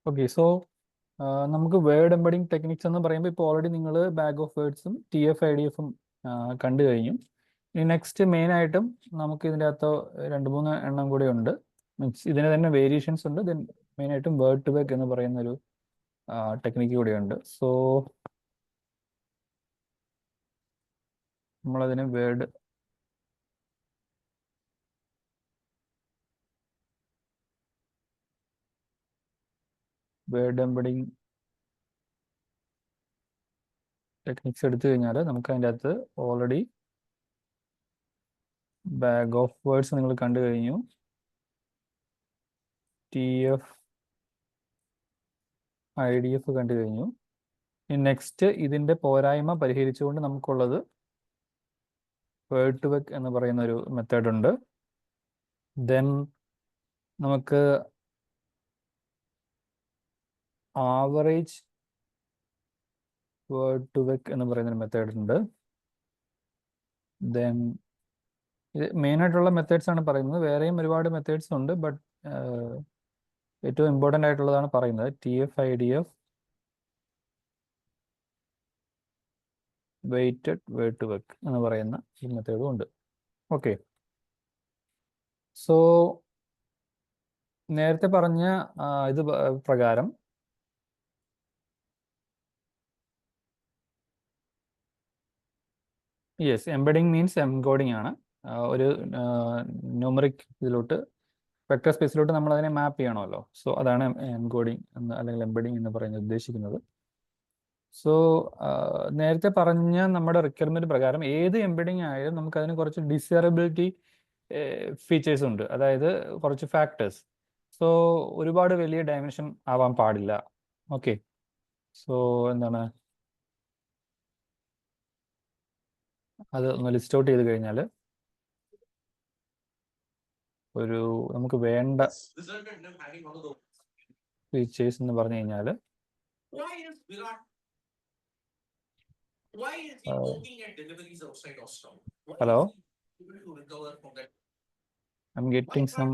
Okay so നമുക്ക് word embedding techniques എന്ന് പറയുമ്പോൾ ഇപ്പോൾ ഓൾറെഡി നിങ്ങൾ ബാഗ് ഓഫ് വേർഡ്സും TF-IDF കണ്ടു കഴിഞ്ഞു. ഇനി നെക്സ്റ്റ് മെയിൻ ആയിട്ടും നമുക്ക് ഇതിൻ്റെ അകത്ത് 2-3 എണ്ണം കൂടെ ഉണ്ട്. മീൻസ് ഇതിന് തന്നെ വേരിയേഷൻസ് ഉണ്ട്. ദെൻ മെയിൻ ആയിട്ടും വേർഡ് ടു വേക്ക് എന്ന് പറയുന്ന ഒരു ടെക്നിക്ക് കൂടെയുണ്ട്. സോ നമ്മളതിന് വേർഡ് എംബഡിങ് ടെക്നിക്സ് എടുത്തു കഴിഞ്ഞാൽ നമുക്ക് അതിൻ്റെ അകത്ത് ഓൾറെഡി ബാഗ് ഓഫ് വേർഡ്സ് നിങ്ങൾ കണ്ടു കഴിഞ്ഞു. TF-IDF കണ്ടു കഴിഞ്ഞു. ഇനി നെക്സ്റ്റ് ഇതിൻ്റെ പോരായ്മ പരിഹരിച്ചുകൊണ്ട് നമുക്കുള്ളത് വേർഡ് ടു വെക്ക് എന്ന് പറയുന്ന ഒരു മെത്തേഡ് ഉണ്ട്. ദെൻ നമുക്ക് ആവറേജ് വേർഡ് ടു വെക്ക് എന്ന് പറയുന്ന ഒരു മെത്തേഡ് ഉണ്ട്. ദെൻ ഇത് മെയിൻ ആയിട്ടുള്ള മെത്തേഡ്സ് ആണ് പറയുന്നത്. വേറെയും ഒരുപാട് മെത്തേഡ്സ് ഉണ്ട്, ബട്ട് ഏറ്റവും ഇമ്പോർട്ടൻ്റ് ആയിട്ടുള്ളതാണ് പറയുന്നത്. TF-IDF വെയ്റ്റഡ് വേർഡ് ടു വെക്ക് എന്ന് പറയുന്ന ഈ മെത്തേഡും ഉണ്ട്. ഓക്കെ, സോ നേരത്തെ പറഞ്ഞ ഇത് പ്രകാരം യെസ്, എംബഡിങ് മീൻസ് എൻകോഡിങ് ആണ്. ഒരു ന്യൂമറിക് ഇതിലോട്ട് വെക്ടർ സ്പേസിലോട്ട് നമ്മൾ അതിനെ മാപ്പ് ചെയ്യണമല്ലോ. സോ അതാണ് എൻകോഡിങ് എന്ന് അല്ലെങ്കിൽ എംബഡിങ് എന്ന് പറയുന്നത് ഉദ്ദേശിക്കുന്നത്. സോ നേരത്തെ പറഞ്ഞ നമ്മുടെ റിക്വയർമെന്റ് പ്രകാരം ഏത് എംബഡിങ് ആയാലും നമുക്ക് അതിന് കുറച്ച് ഡിസൈറബിലിറ്റി ഫീച്ചേഴ്സ് ഉണ്ട്, അതായത് കുറച്ച് ഫാക്ടേഴ്സ്. സോ ഒരുപാട് വലിയ ഡയമെൻഷൻ ആവാൻ പാടില്ല. ഓക്കെ, സോ എന്താണ് അത് ഒന്ന് ലിസ്റ്റ് ഔട്ട് ചെയ്ത് കഴിഞ്ഞാൽ ഒരു നമുക്ക് വേണ്ട ഫീച്ചേഴ്സ് എന്ന് പറഞ്ഞു കഴിഞ്ഞാൽ hello, I'm getting some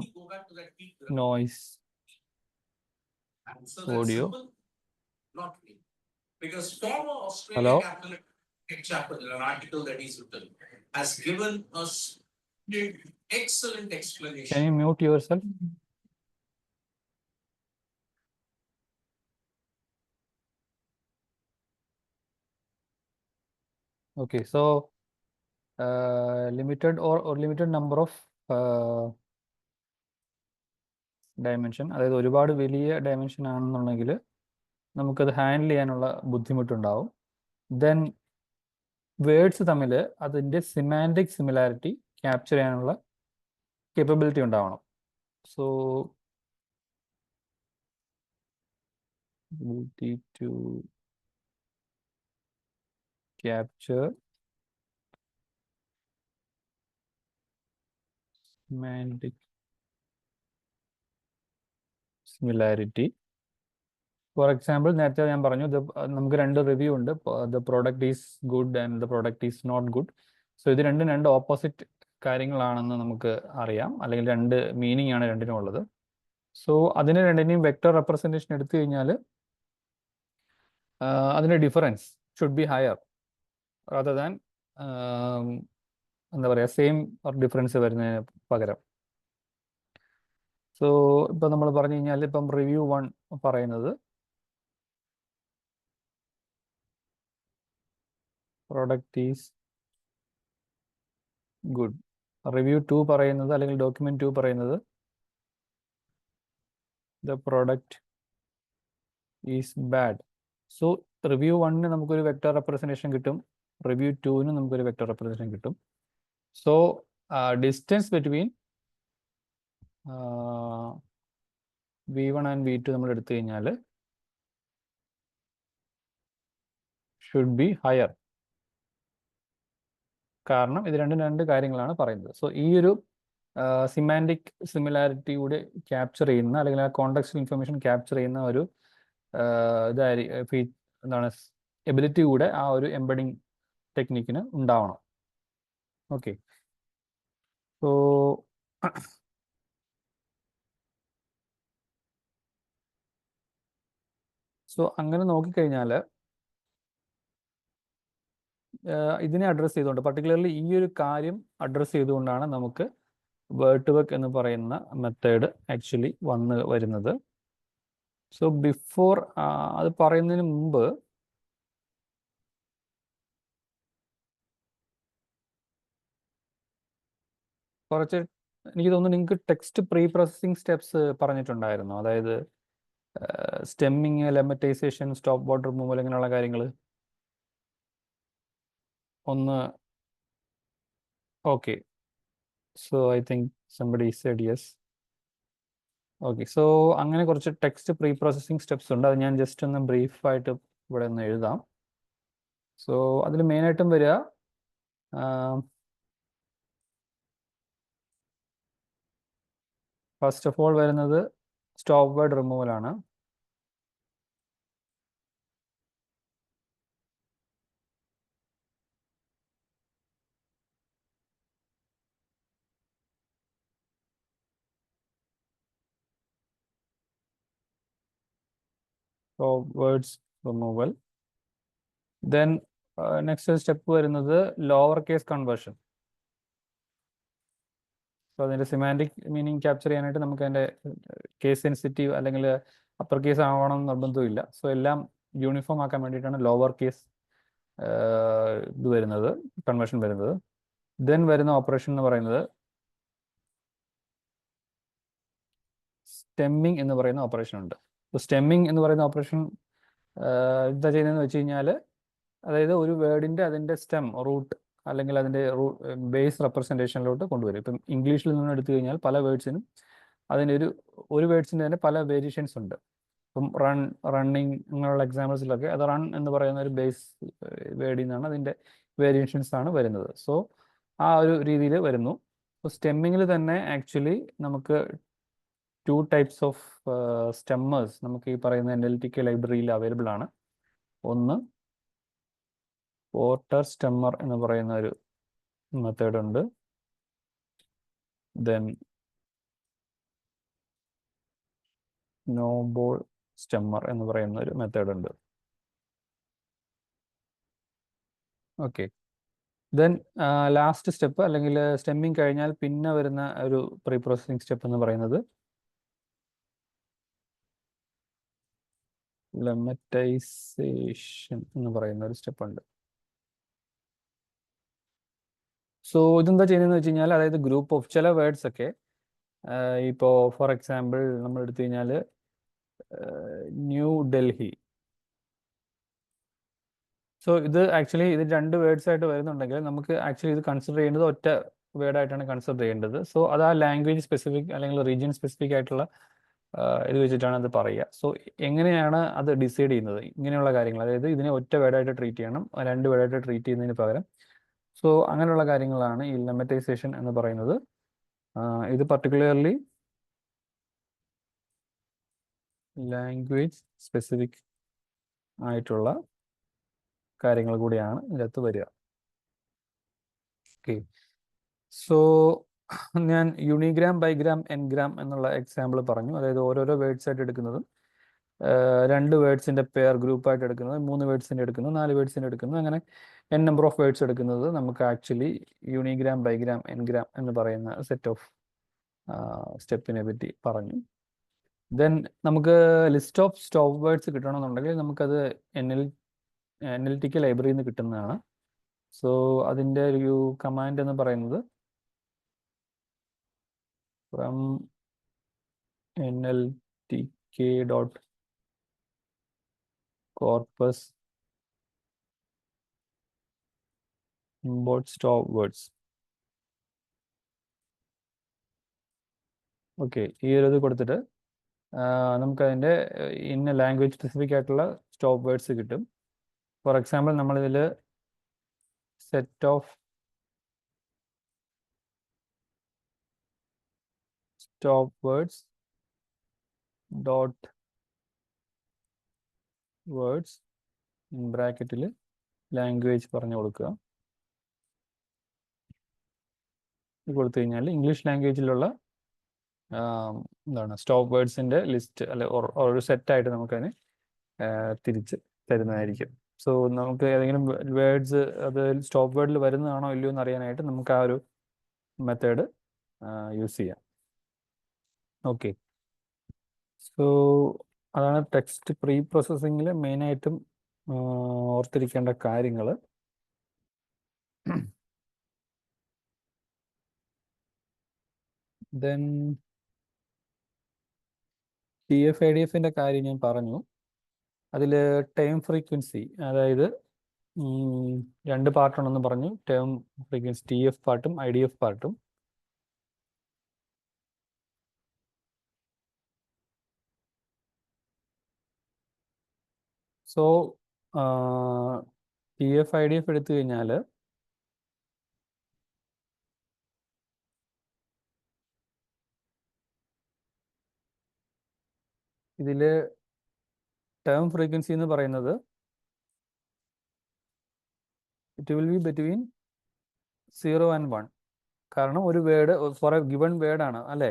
noise audio. Because former Australian Hello? Catholic Chapel, in an article that he's written, has given us excellent explanation. Can you mute yourself? Okay, so limited or limited number of dimension, അതായത് ഒരുപാട് വലിയ dimension ആണെന്നുണ്ടെങ്കിൽ നമുക്കത് handle ചെയ്യാനുള്ള ബുദ്ധിമുട്ടുണ്ടാവും. Then words തമ്മിൽ അതിൻ്റെ semantic similarity capture ചെയ്യാനുള്ള കേപ്പബിലിറ്റി ഉണ്ടാവണം. So ability to capture semantic similarity. For example നേരത്തെ ഞാൻ പറഞ്ഞു നമുക്ക് 2 റിവ്യൂ ഉണ്ട്. The product is good and the product is not good. So ഇത് രണ്ട് ഓപ്പോസിറ്റ് കാര്യങ്ങളാണെന്ന് നമുക്ക് അറിയാം, അല്ലെങ്കിൽ 2 മീനിങ് ആണ് രണ്ടിനും ഉള്ളത്. സോ അതിന് രണ്ടിനെയും വെക്ടർ റെപ്രസെൻറ്റേഷൻ എടുത്തു കഴിഞ്ഞാൽ അതിൻ്റെ difference should be higher rather than എന്താ പറയുക സെയിം ഓർ ഡിഫറൻസ് വരുന്നതിന് പകരം. സോ ഇപ്പം നമ്മൾ പറഞ്ഞു കഴിഞ്ഞാൽ ഇപ്പം റിവ്യൂ 1 പറയുന്നത് പ്രോഡക്റ്റ് ഈസ് ഗുഡ്, റിവ്യൂ 2 പറയുന്നത് അല്ലെങ്കിൽ ഡോക്യുമെന്റ് 2 പറയുന്നത് the product is bad. So review 1 നമുക്കൊരു വെക്ടർ റെപ്രസെൻറ്റേഷൻ കിട്ടും, റിവ്യൂ 2 നമുക്കൊരു വെക്ടർ റെപ്രസെൻറ്റേഷൻ കിട്ടും. So distance between V1 and V2 നമ്മൾ എടുത്തു കഴിഞ്ഞാൽ ഷുഡ് ബി ഹയർ, കാരണം ഇത് രണ്ട് കാര്യങ്ങളാണ് പറയുന്നത്. സോ ഈ ഒരു സിമാൻറ്റിക് സിമിലാരിറ്റി കൂടെ ക്യാപ്ചർ ചെയ്യുന്ന അല്ലെങ്കിൽ ആ കോണ്ടെക്സ്റ്റ് ഇൻഫർമേഷൻ ക്യാപ്ചർ ചെയ്യുന്ന ഒരു എന്താണ് എബിലിറ്റി കൂടെ ആ ഒരു എംബഡിങ് ടെക്നിക്കിന് ഉണ്ടാവണം. ഓക്കെ, സോ സോ അങ്ങനെ നോക്കിക്കഴിഞ്ഞാൽ ഇതിനെ അഡ്രസ്സ് ചെയ്തുകൊണ്ട് പർട്ടിക്കുലർലി ഈ ഒരു കാര്യം അഡ്രസ്സ് ചെയ്തുകൊണ്ടാണ് നമുക്ക് വേർഡ് ടു വെക്ക് എന്ന് പറയുന്ന മെത്തേഡ് ആക്ച്വലി വരുന്നത്. സോ ബിഫോർ അത് പറയുന്നതിന് മുമ്പ് കുറച്ച് എനിക്ക് തോന്നുന്നു നിങ്ങൾക്ക് ടെക്സ്റ്റ് പ്രീ പ്രോസസ്സിംഗ് സ്റ്റെപ്സ് പറഞ്ഞിട്ടുണ്ടായിരുന്നു. അതായത് സ്റ്റെമ്മിങ്, ലെമറ്റൈസേഷൻ, സ്റ്റോപ്പ് വേർഡ് റിമൂവൽ ഇങ്ങനെയുള്ള കാര്യങ്ങൾ. ഒന്ന് okay. So I think somebody Z yes. Okay, so അങ്ങനെ കുറച്ച് ടെക്സ്റ്റ് പ്രീ പ്രോസസ്സിംഗ് സ്റ്റെപ്സ് ഉണ്ട്. അത് ഞാൻ ജസ്റ്റ് ഒന്ന് ബ്രീഫായിട്ട് ഇവിടെ ഒന്ന് എഴുതാം. സോ അതിൽ മെയിനായിട്ടും വരിക ഫസ്റ്റ് ഓഫ് ഓൾ വരുന്നത് സ്റ്റോപ്പ് വേർഡ് റിമൂവൽ ആണ്. Stop words removal. Then next step വരുന്നത് ലോവർ കേസ് കൺവേർഷൻ. സോ അതിൻ്റെ സിമാൻറ്റിക് മീനിങ് ക്യാപ്ചർ ചെയ്യാനായിട്ട് നമുക്ക് അതിൻ്റെ കേസ് സെൻസിറ്റീവ് അല്ലെങ്കിൽ അപ്പർ കേസ് ആവണം എന്ന് നിർബന്ധമില്ല. സോ എല്ലാം യൂണിഫോം ആക്കാൻ വേണ്ടിയിട്ടാണ് ലോവർ കേസ് ഇത് വരുന്നത്, കൺവേർഷൻ വരുന്നത്. ദെൻ വരുന്ന ഓപ്പറേഷൻ എന്ന് പറയുന്നത് സ്റ്റെമ്മിങ് എന്ന് പറയുന്ന ഓപ്പറേഷൻ ഉണ്ട്. അപ്പോൾ സ്റ്റെമ്മിങ് എന്ന് പറയുന്ന ഓപ്പറേഷൻ എന്താ ചെയ്യുന്നതെന്ന് വെച്ച് കഴിഞ്ഞാൽ, അതായത് ഒരു വേർഡിൻ്റെ അതിൻ്റെ സ്റ്റെം, റൂട്ട് അല്ലെങ്കിൽ അതിൻ്റെ ബേസ് റെപ്രസെൻറ്റേഷനിലോട്ട് കൊണ്ടുവരും. ഇപ്പം ഇംഗ്ലീഷിൽ നിന്ന് എടുത്തു കഴിഞ്ഞാൽ പല വേർഡ്സിനും അതിൻ്റെ ഒരു വേർഡ്സിൻ്റെ തന്നെ പല വേരിയേഷൻസ് ഉണ്ട്. ഇപ്പം റണ്ണിങ് അങ്ങനെയുള്ള എക്സാമ്പിൾസിലൊക്കെ അത് റൺ എന്ന് പറയുന്ന ഒരു ബേസ് വേർഡിൽ നിന്നാണ് അതിൻ്റെ വേരിയേഷൻസ് ആണ് വരുന്നത്. സോ ആ ഒരു രീതിയിൽ വരുന്നു. അപ്പോൾ സ്റ്റെമ്മിങ്ങിൽ തന്നെ ആക്ച്വലി നമുക്ക് 2 ടൈപ്സ് ഓഫ് സ്റ്റെമ്മേഴ്സ് നമുക്ക് ഈ പറയുന്ന NLTK ലൈബ്രറിയിൽ അവൈലബിൾ ആണ്. ഒന്ന് പോർട്ടർ സ്റ്റെമ്മർ എന്ന് പറയുന്ന ഒരു മെത്തേഡ് ഉണ്ട്. ദെൻ നോബോൾ സ്റ്റെമ്മർ എന്ന് പറയുന്ന ഒരു മെത്തേഡ് ഉണ്ട്. ഓക്കെ, ദെൻ ലാസ്റ്റ് സ്റ്റെപ്പ് അല്ലെങ്കിൽ സ്റ്റെമ്മിങ് കഴിഞ്ഞാൽ പിന്നെ വരുന്ന ഒരു പ്രീ പ്രോസസ്സിംഗ് സ്റ്റെപ്പ് എന്ന് പറയുന്നത് ലെമറ്റൈസേഷൻ എന്ന് പറയുന്ന ഒരു സ്റ്റെപ്പ് ഉണ്ട്. സോ ഇതെന്താ ചെയ്യുന്നതെന്ന് വെച്ച് കഴിഞ്ഞാൽ, അതായത് ഗ്രൂപ്പ് ഓഫ് ചില വേർഡ്സ് ഒക്കെ ഇപ്പോൾ ഫോർ എക്സാമ്പിൾ നമ്മൾ എടുത്തു കഴിഞ്ഞാൽ ന്യൂ ഡൽഹി. സോ ഇത് ആക്ച്വലി ഇത് 2 വേർഡ്സ് ആയിട്ട് വരുന്നുണ്ടെങ്കിൽ നമുക്ക് ആക്ച്വലി ഇത് കൺസിഡർ ചെയ്യേണ്ടത് ഒറ്റ വേർഡായിട്ടാണ് കൺസിഡർ ചെയ്യേണ്ടത്. സോ അത് ആ ലാംഗ്വേജ് സ്പെസിഫിക് അല്ലെങ്കിൽ റീജിയൻ സ്പെസിഫിക് ആയിട്ടുള്ള ഇത് വെച്ചിട്ടാണ് അത് പറയുക. സോ എങ്ങനെയാണ് അത് ഡിസൈഡ് ചെയ്യുന്നത്? ഇങ്ങനെയുള്ള കാര്യങ്ങൾ, അതായത് ഇതിനെ ഒറ്റ വേർഡായിട്ട് ട്രീറ്റ് ചെയ്യണം, 2 വേർഡായിട്ട് ട്രീറ്റ് ചെയ്യുന്നതിന് പകരം. സോ അങ്ങനെയുള്ള കാര്യങ്ങളാണ് ഈ ലെമറ്റൈസേഷൻ എന്ന് പറയുന്നത്. ഇത് പർട്ടിക്കുലർലി ലാംഗ്വേജ് സ്പെസിഫിക് ആയിട്ടുള്ള കാര്യങ്ങൾ കൂടിയാണ് ഇതിനകത്ത് വരിക. ഓക്കെ, സോ ഞാൻ യൂണിഗ്രാം, ബൈഗ്രാം, എൻഗ്രാം എന്നുള്ള എക്സാമ്പിൾ പറഞ്ഞു. അതായത് ഓരോരോ വേർഡ്സ് ആയിട്ട് എടുക്കുന്നതും 2 വേർഡ്സിൻ്റെ പെയർ ഗ്രൂപ്പായിട്ട് എടുക്കുന്നത്, 3 വേർഡ്സിൻ്റെ എടുക്കുന്നത്, 4 വേർഡ്സിൻ്റെ എടുക്കുന്നത്, അങ്ങനെ n നമ്പർ ഓഫ് വേർഡ്സ് എടുക്കുന്നത് നമുക്ക് ആക്ച്വലി യൂണിഗ്രാം, ബൈഗ്രാം, എൻഗ്രാം എന്ന് പറയുന്ന സെറ്റ് ഓഫ് സ്റ്റെപ്പിനെ പറ്റി പറഞ്ഞു. ദെൻ നമുക്ക് ലിസ്റ്റ് ഓഫ് സ്റ്റോപ്പ് വേർഡ്സ് കിട്ടണമെന്നുണ്ടെങ്കിൽ നമുക്കത് NLTK ലൈബ്രറിയിൽ നിന്ന് കിട്ടുന്നതാണ്. സോ അതിൻ്റെ ഒരു കമാൻഡ് എന്ന് പറയുന്നത് from NLTK.corpus import stop words. Okay, ഈ ഒരു ഇത് കൊടുത്തിട്ട് നമുക്കതിൻ്റെ ഇന്ന ലാംഗ്വേജ് സ്പെസിഫിക് ആയിട്ടുള്ള സ്റ്റോപ്പ് വേർഡ്സ് കിട്ടും. ഫോർ എക്സാമ്പിൾ നമ്മളിതിൽ set of stop words dot words ബ്രാക്കറ്റിൽ ലാംഗ്വേജ് പറഞ്ഞു കൊടുക്കുക. ഇത് കൊടുത്തു കഴിഞ്ഞാൽ ഇംഗ്ലീഷ് ലാംഗ്വേജിലുള്ള എന്താണ് സ്റ്റോപ്പ് വേർഡ്സിൻ്റെ ലിസ്റ്റ് അല്ലെ ഒരു സെറ്റായിട്ട് നമുക്കതിനെ തിരിച്ച് തരുന്നതായിരിക്കും. സോ നമുക്ക് ഏതെങ്കിലും വേർഡ്സ് അത് സ്റ്റോപ്പ് വേർഡിൽ വരുന്നതാണോ ഇല്ലയോ എന്ന് അറിയാനായിട്ട് നമുക്ക് ആ ഒരു മെത്തേഡ് യൂസ് ചെയ്യാം. ഓക്കെ, സോ അതാണ് ടെക്സ്റ്റ് പ്രീ പ്രോസസ്സിങ്ങിൽ മെയിനായിട്ടും ഓർത്തിരിക്കേണ്ട കാര്യങ്ങൾ. ദെൻ TF-IDF-ൻ്റെ കാര്യം ഞാൻ പറഞ്ഞു. അതിൽ ടേം ഫ്രീക്വൻസി, അതായത് രണ്ട് പാർട്ടുണ്ടെന്ന് പറഞ്ഞു. ടേം ഫ്രീക്വൻസി TF പാർട്ടും IDF പാർട്ടും. സോ TF-IDF എടുത്തു കഴിഞ്ഞാൽ ഇതിൽ ടേം ഫ്രീക്വൻസി എന്ന് പറയുന്നത് it will be between 0 and 1. കാരണം ഒരു word for a given word ആണ് അല്ലേ.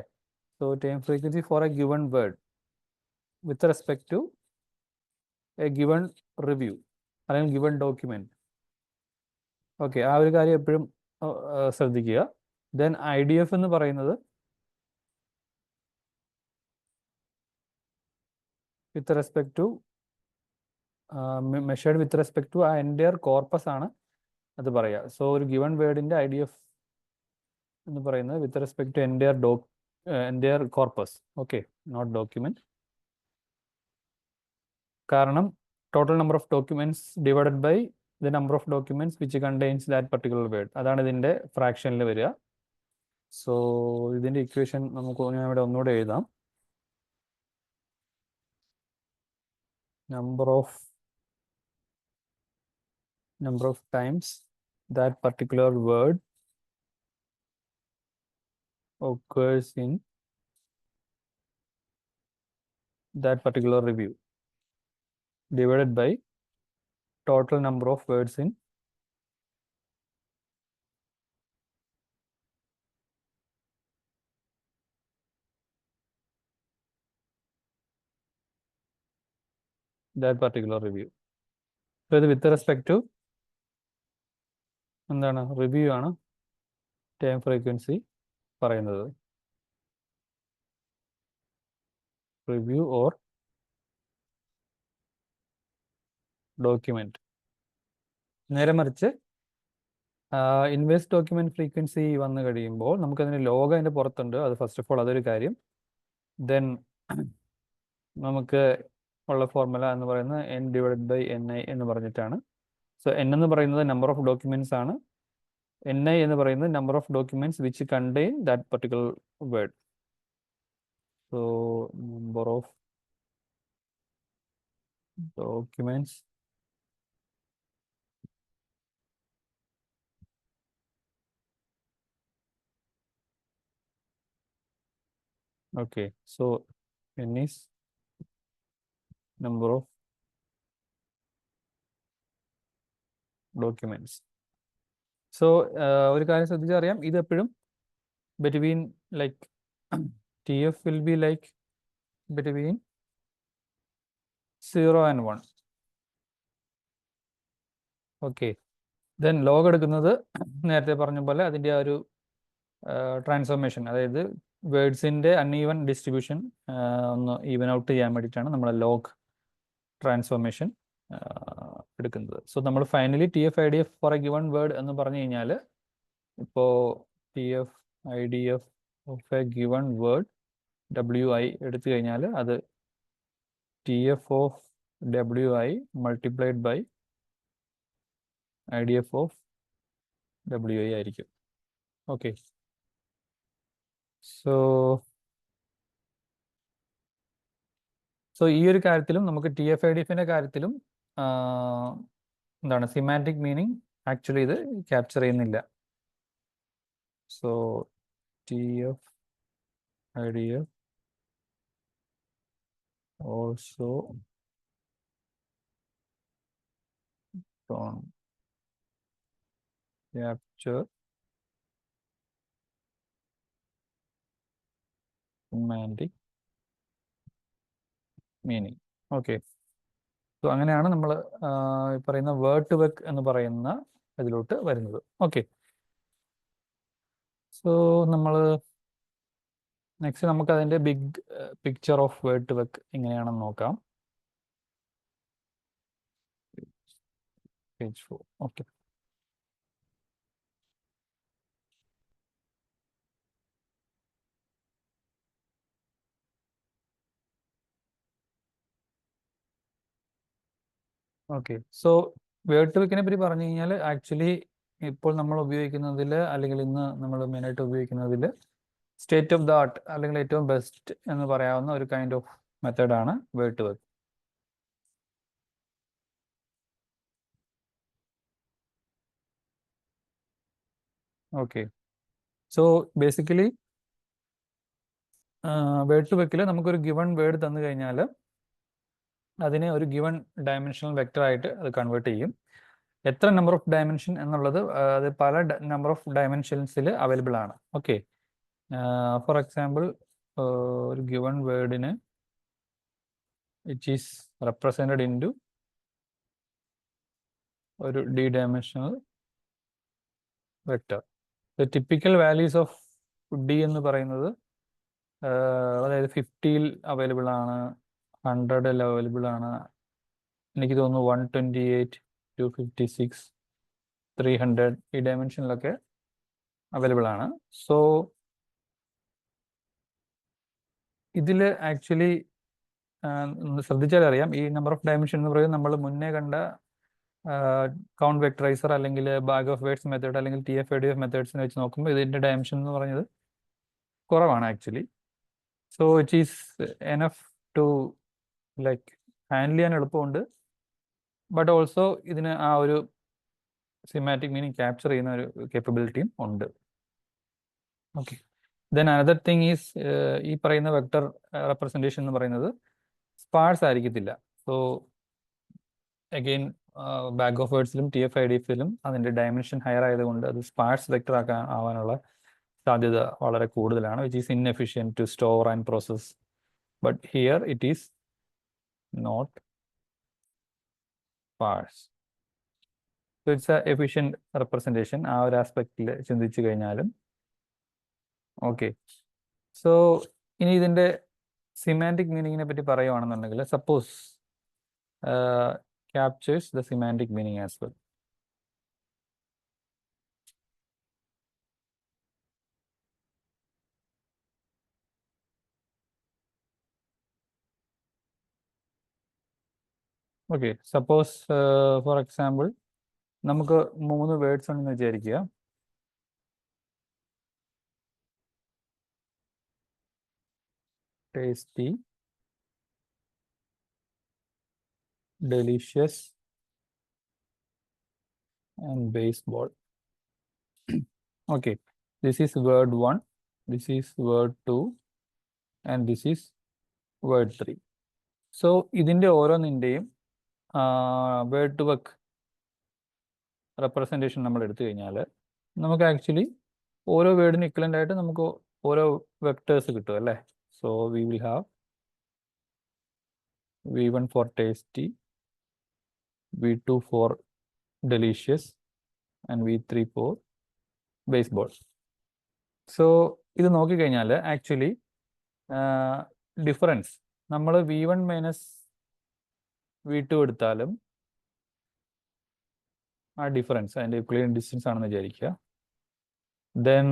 So term frequency for a given word with respect to a given review അല്ലെങ്കിൽ ഗിവൺ ഡോക്യുമെന്റ്. ഓക്കെ, ആ ഒരു കാര്യം എപ്പോഴും ശ്രദ്ധിക്കുക. ദെൻ IDF എന്ന് പറയുന്നത് with respect to measured with respect to ആ എൻ്റയർ കോർപ്പസ് ആണ് അത് പറയുക. സോ ഒരു ഗിവൺ വേർഡിൻ്റെ IDF എന്ന് പറയുന്നത് with respect to entire corpus. Okay, not document. കാരണം total number of documents divided by the number of documents which contains that particular word, അതാണ് ഇതിൻ്റെ ഫ്രാക്ഷനിൽ വരിക. സോ ഇതിൻ്റെ ഇക്വേഷൻ നമുക്ക് ഞാൻ ഇവിടെ ഒന്നുകൂടെ എഴുതാം. number of times that particular word occurs in that particular review divided by total number of words in that particular review. So ഇത് വിത്ത് റെസ്പെക്ട് ടു എന്താണ്, റിവ്യൂ ആണ് ടേം ഫ്രീക്വൻസി പറയുന്നത്. Review or document. നേരെ മറിച്ച് ഇൻവേഴ്സ് ഡോക്യുമെന്റ് ഫ്രീക്വൻസി വന്നു കഴിയുമ്പോൾ നമുക്കതിന് log അതിൻ്റെ പുറത്തുണ്ട്. അത് ഫസ്റ്റ് ഓഫ് ഓൾ അതൊരു കാര്യം. ദെൻ നമുക്ക് ഉള്ള ഫോർമുല എന്ന് പറയുന്നത് N/NI എന്ന് പറഞ്ഞിട്ടാണ്. സോ N എന്ന് പറയുന്നത് നമ്പർ ഓഫ് ഡോക്യുമെന്റ്സ് ആണ്. NI എന്ന് പറയുന്നത് number of documents which contain that particular word. So number of documents okay, so N is number of documents. So ഒരു കാര്യം ശ്രദ്ധിച്ചറിയാം, ഇതെപ്പോഴും between like TF will be like between 0 and 1. Okay, then log എടുക്കുന്നത് നേരത്തെ പറഞ്ഞ പോലെ അതിൻ്റെ ആ ഒരു ട്രാൻസ്ഫോർമേഷൻ, അതായത് വേർഡ്സിൻ്റെ അൺഈവൻ ഡിസ്ട്രിബ്യൂഷൻ ഒന്ന് ഈവൻ ഔട്ട് ചെയ്യാൻ വേണ്ടിയിട്ടാണ് നമ്മൾ ലോഗ് ട്രാൻസ്ഫോർമേഷൻ എടുക്കുന്നത്. സോ നമ്മൾ finally TF-IDF for a given word എന്ന് പറഞ്ഞു കഴിഞ്ഞാൽ, ഇപ്പോൾ TF-IDF of a given word WI എടുത്തു കഴിഞ്ഞാൽ അത് TF of WI multiplied by IDF of WI ആയിരിക്കും. ഓക്കെ, സോ ഈ ഒരു കാര്യത്തിലും നമുക്ക് TF-IDF-ൻ്റെ കാര്യത്തിലും എന്താണ് സിമാൻറ്റിക് മീനിങ് ആക്ച്വലി ഇത് ക്യാപ്ചർ ചെയ്യുന്നില്ല. So TF-IDF also don't capture semantic meaning. Okay, so അങ്ങനെയാണ് നമ്മൾ പറയുന്ന വേർഡ് ടു വെക്ക് എന്ന് പറയുന്ന ഇതിലോട്ട് വരുന്നത്. ഓക്കെ, സോ നമ്മൾ നെക്സ്റ്റ് നമുക്ക് അതിൻ്റെ big picture of word to vec എങ്ങനെയാണെന്ന് നോക്കാം. Page 4. Okay, okay. So word to വെക്കിനെ പറ്റി പറഞ്ഞു കഴിഞ്ഞാൽ ആക്ച്വലി ഇപ്പോൾ നമ്മൾ ഉപയോഗിക്കുന്നതിൽ അല്ലെങ്കിൽ ഇന്ന് നമ്മൾ മെയിനായിട്ട് ഉപയോഗിക്കുന്നതിൽ സ്റ്റേറ്റ് ഓഫ് ദ ആർട്ട് അല്ലെങ്കിൽ ഏറ്റവും ബെസ്റ്റ് എന്ന് പറയാവുന്ന ഒരു കൈൻഡ് ഓഫ് മെത്തേഡാണ് word to vec. Okay, so basically word to വെക്കിൽ നമുക്കൊരു ഗിവൺ വേർഡ് തന്നു കഴിഞ്ഞാൽ അതിനെ ഒരു ഗിവൺ ഡയമെൻഷണൽ വെക്റ്റർ ആയിട്ട് അത് കൺവേർട്ട് ചെയ്യും. എത്ര നമ്പർ ഓഫ് ഡയമെൻഷൻ എന്നുള്ളത് അത് പല നമ്പർ ഓഫ് ഡയമെൻഷൻസിൽ അവൈലബിൾ ആണ്. ഓക്കെ, ഫോർ എക്സാമ്പിൾ ഒരു ഗിവൺ വേർഡിന് which is represented into ഒരു d-dimensional vector. Typical values of d എന്ന് പറയുന്നത് അതായത് 50-ൽ അവൈലബിൾ ആണ്, 100-ൽ അവൈലബിൾ ആണ്, എനിക്ക് തോന്നുന്നു 128, 256, 300 ഈ ഡയമെൻഷനിലൊക്കെ അവൈലബിൾ ആണ്. സോ ഇതിൽ ആക്ച്വലി ശ്രദ്ധിച്ചാൽ അറിയാം ഈ നമ്പർ ഓഫ് ഡയമെൻഷൻ എന്ന് പറയുന്നത് നമ്മൾ മുന്നേ കണ്ട കൗണ്ട് വെക്ടറൈസർ അല്ലെങ്കിൽ ബാഗ് ഓഫ് വേർഡ്സ് മെത്തേഡ് അല്ലെങ്കിൽ TF-IDF മെത്തേഡ്സിനെ വെച്ച് നോക്കുമ്പോൾ ഇതിൻ്റെ ഡയമെൻഷൻ എന്ന് പറയുന്നത് കുറവാണ് actually. So it is enough to like handle ചെയ്യാൻ എളുപ്പമുണ്ട്, ബട്ട് ഓൾസോ ഇതിന് ആ ഒരു സിമാറ്റിക് മീനിങ് ക്യാപ്ചർ ചെയ്യുന്ന ഒരു കേപ്പബിലിറ്റിയും ഉണ്ട്. Okay, then another thing is ഈ പറയുന്ന വെക്ടർ റെപ്രസെൻറ്റേഷൻ എന്ന് പറയുന്നത് സ്പാർസ് ആയിരിക്കത്തില്ല. സോ അഗെയിൻ ബാഗ് ഓഫ് വേർഡ്സിലും TF-IDF-ലും അതിൻ്റെ ഡയമെൻഷൻ ഹയർ ആയതുകൊണ്ട് അത് സ്പാർസ് വെക്ടർ ആവാനുള്ള സാധ്യത വളരെ കൂടുതലാണ്, which is inefficient to store and process. But here it is not sparse. So it's a efficient representation ആ ഒരു ആസ്പെക്റ്റിൽ ചിന്തിച്ചു കഴിഞ്ഞാലും. ഓക്കെ, സോ ഇനി ഇതിൻ്റെ സിമാൻറ്റിക് മീനിങ്ങിനെ പറ്റി പറയുകയാണെന്നുണ്ടെങ്കിൽ suppose captures the semantic meaning as well. Okay, suppose for example നമുക്ക് 3 words ഉണ്ടെന്ന് വിചാരിക്കുക. Tasty, delicious and baseball. Okay, this is word 1, this is word 2 and this is word 3. So ഇതിൻ്റെ ഓരോന്നിൻ്റെയും word to vec representation നമ്മൾ എടുത്തു കഴിഞ്ഞാൽ നമുക്ക് actually ഓരോ വേർഡിന് ഇക്വലൻ്റ് ആയിട്ട് നമുക്ക് ഓരോ വെക്ടേഴ്സ് കിട്ടും അല്ലേ. So we will have V1 for tasty, V2 for delicious and V3 for baseball. So ഇത് നോക്കിക്കഴിഞ്ഞാൽ ആക്ച്വലി ഡിഫറൻസ് നമ്മൾ V1 മൈനസ് V2 എടുത്താലും ആ ഡിഫറൻസ് അതിൻ്റെ ഇക്വലൻ്റ് ഡിസ്റ്റൻസ് ആണെന്ന് വിചാരിക്കുക. Then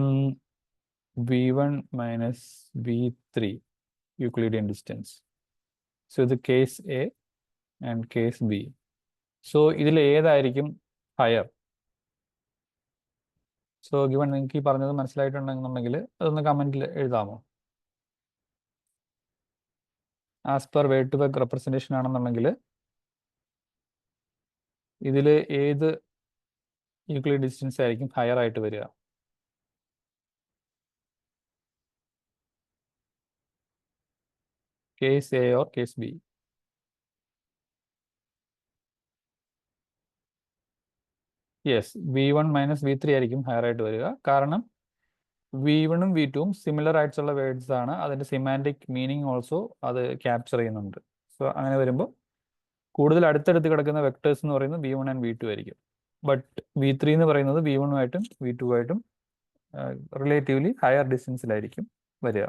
V1 minus V3 Euclidean distance. So ഇത് case A and case B. So ഇതിൽ ഏതായിരിക്കും ഹയർ? സോ ഗിവൺ നിങ്ങൾക്ക് ഈ പറഞ്ഞത് മനസ്സിലായിട്ടുണ്ടെന്നുണ്ടെങ്കിൽ അതൊന്ന് കമൻറ്റിൽ എഴുതാമോ? As per word to vec representation ആണെന്നുണ്ടെങ്കിൽ ഇതിൽ ഏത് യൂക്ലിഡ് ഡിസ്റ്റൻസ് ആയിരിക്കും ഹയർ ആയിട്ട് വരിക? Case A or case B? Yes, V1 minus V3 ആയിരിക്കും ഹയർ ആയിട്ട് വരിക. കാരണം V1 ഉം V2 സിമിലർ ആയിട്ടുള്ള വേർഡ്സ് ആണ്, അതിൻ്റെ സിമാൻറ്റിക് മീനിങ് ഓൾസോ അത് ക്യാപ്ചർ ചെയ്യുന്നുണ്ട്. സോ അങ്ങനെ വരുമ്പോൾ കൂടുതൽ അടുത്തടുത്ത് കിടക്കുന്ന വെക്ടേഴ്സ് എന്ന് പറയുന്നത് v1 ആൻഡ് v2 ആയിരിക്കും. ബട്ട് v3 എന്ന് പറയുന്നത് v1 ആയിട്ടും v2 ആയിട്ടും റിലേറ്റീവ്ലി ഹയർ ഡിസ്റ്റൻസിലായിരിക്കും വരിക.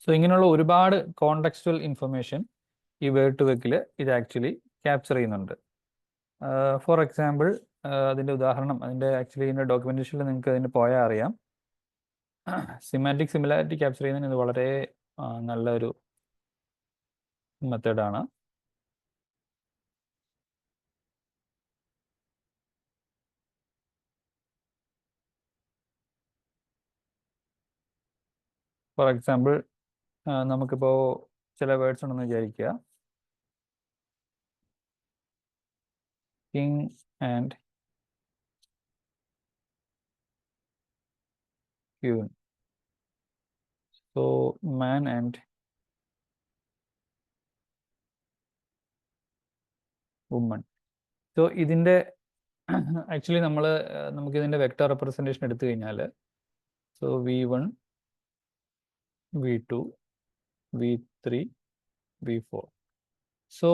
സോ ഇങ്ങനെയുള്ള ഒരുപാട് കോണ്ടെക്സ്റ്റുവൽ ഇൻഫർമേഷൻ ഈ വേർഡ് ടു വെക്കിൽ ഇത് ആക്ച്വലി ക്യാപ്ചർ ചെയ്യുന്നുണ്ട്. ഫോർ എക്സാമ്പിൾ, അതിൻ്റെ ഉദാഹരണം, അതിൻ്റെ ആക്ച്വലി ഇതിൻ്റെ ഡോക്യുമെന്റേഷനിൽ നിങ്ങൾക്ക് അതിന് പോയാൽ അറിയാം. സിമാറ്റിക് സിമിലാരിറ്റി ക്യാപ്ചർ ചെയ്യുന്നതിന് ഇത് വളരെ നല്ലൊരു മെത്തേഡാണ്. ഫോർ എക്സാമ്പിൾ, നമുക്കിപ്പോൾ ചില വേർഡ്സ് ഉണ്ടെന്ന് വിചാരിക്കുക. King and queen. So man and woman. So ഇതിൻ്റെ ആക്ച്വലി നമുക്കിതിൻ്റെ വെക്ടർ റെപ്രസെൻറ്റേഷൻ എടുത്തു കഴിഞ്ഞാൽ, so v1, v2, v3, v4. So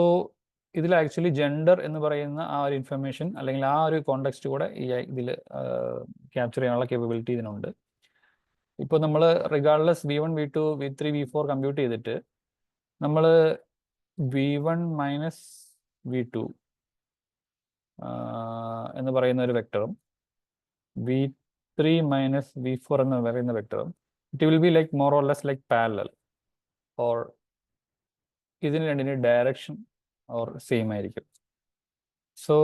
ഇതിൽ ആക്ച്വലി ജെൻഡർ എന്ന് പറയുന്ന ആ ഒരു ഇൻഫർമേഷൻ അല്ലെങ്കിൽ ആ ഒരു കോണ്ടെക്സ്റ്റ് കൂടെ ഇതിൽ ക്യാപ്ചർ ചെയ്യാനുള്ള കേപ്പബിലിറ്റി ഇതിനുണ്ട്. ഇപ്പോൾ നമ്മൾ regardless v1, v2, v3, v4 compute ചെയ്തിട്ട് നമ്മൾ v1 മൈനസ് v2 എന്ന് പറയുന്ന ഒരു വെക്ടറും v3 മൈനസ് v4 എന്ന് പറയുന്ന വെക്ടറും it will be like more or less like parallel, or ഇതിന് രണ്ടിന് ഡയറക്ഷൻ ഓർ സെയിം ആയിരിക്കും. സോ